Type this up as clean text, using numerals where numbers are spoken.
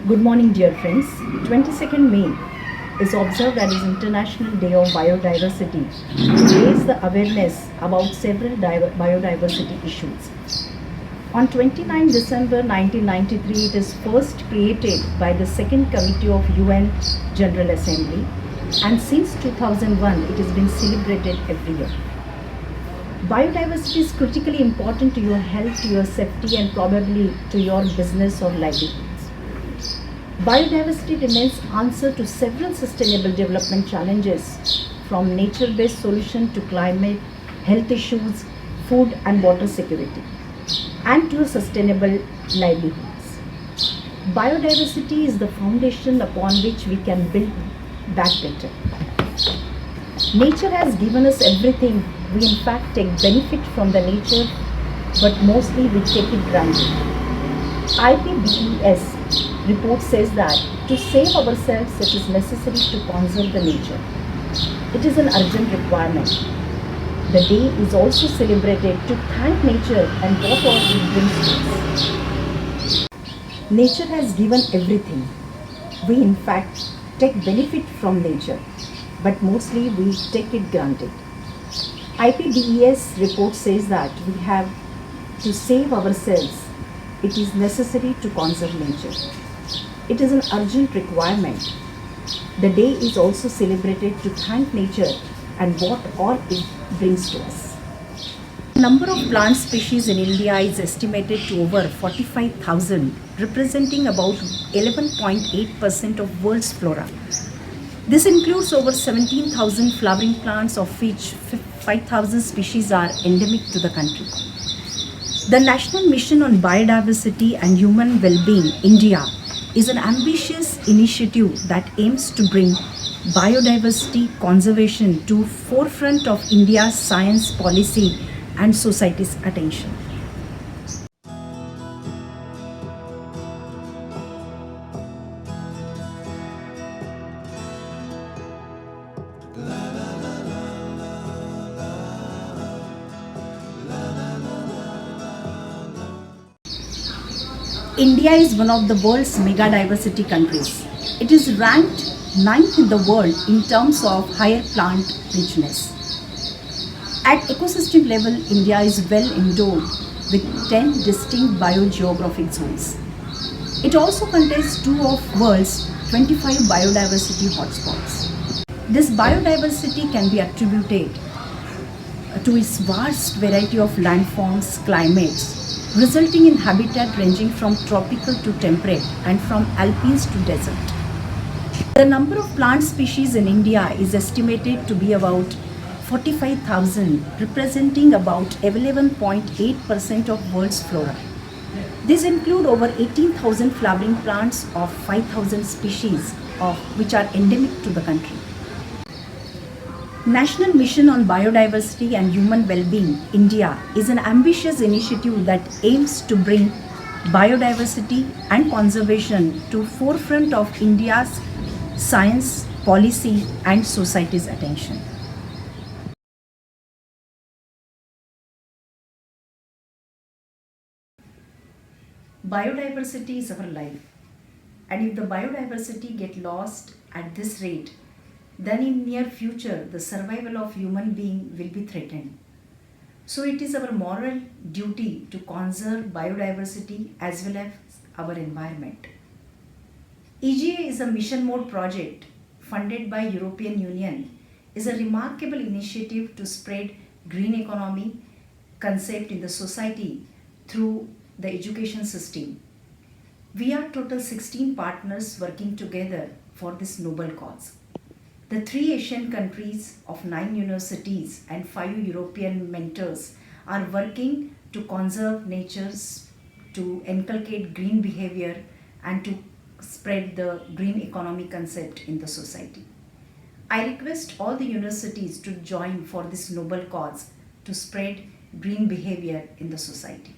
Good morning, dear friends. 22nd May is observed as International Day of Biodiversity to raise the awareness about several biodiversity issues. On 29 December 1993, it is first created by the Second Committee of UN General Assembly, and since 2001, it has been celebrated every year. Biodiversity is critically important to your health, to your safety, and probably to your business or livelihoods. Biodiversity remains answer to several sustainable development challenges, from nature-based solution to climate, health issues, food and water security, and to sustainable livelihoods. Biodiversity is the foundation upon which we can build back better. Nature has given us everything. We in fact take benefit from the nature, but mostly we take it granted. IPBES report says that to save ourselves it is necessary to conserve the nature. It is an urgent requirement. The day is also celebrated to thank nature and what all it brings to us. Nature has given everything. We in fact take benefit from nature, but mostly we take it granted. IPBES report says that we have to save ourselves. It is necessary to conserve nature. It is an urgent requirement. The day is also celebrated to thank nature and what all it brings to us. The number of plant species in India is estimated to over 45,000, representing about 11.8% of world's flora. This includes over 17,000 flowering plants, of which 5,000 species are endemic to the country. The National Mission on Biodiversity and Human Wellbeing, India, is an ambitious initiative that aims to bring biodiversity conservation to forefront of India's science policy and society's attention. India is one of the world's mega diversity countries. It is ranked 9th in the world in terms of higher plant richness. At ecosystem level, India is well endowed with 10 distinct biogeographic zones. It also contains 2 of world's 25 biodiversity hotspots. This biodiversity can be attributed to its vast variety of landforms, climates, resulting in habitat ranging from tropical to temperate and from alpines to desert. The number of plant species in India is estimated to be about 45,000, representing about 11.8% of world's flora. These include over 18,000 flowering plants of 5,000 species which are endemic to the country. National Mission on Biodiversity and Human Wellbeing, India, is an ambitious initiative that aims to bring biodiversity and conservation to forefront of India's science, policy and society's attention. Biodiversity is our life, and if the biodiversity get lost at this rate, then in near future the survival of human being will be threatened. So it is our moral duty to conserve biodiversity as well as our environment. EGA is a mission mode project funded by European Union, is a remarkable initiative to spread green economy concept in the society through the education system. We are total 16 partners working together for this noble cause. The 3 Asian countries of 9 universities and 5 European mentors are working to conserve nature, to inculcate green behavior and to spread the green economy concept in the society. I request all the universities to join for this noble cause to spread green behavior in the society.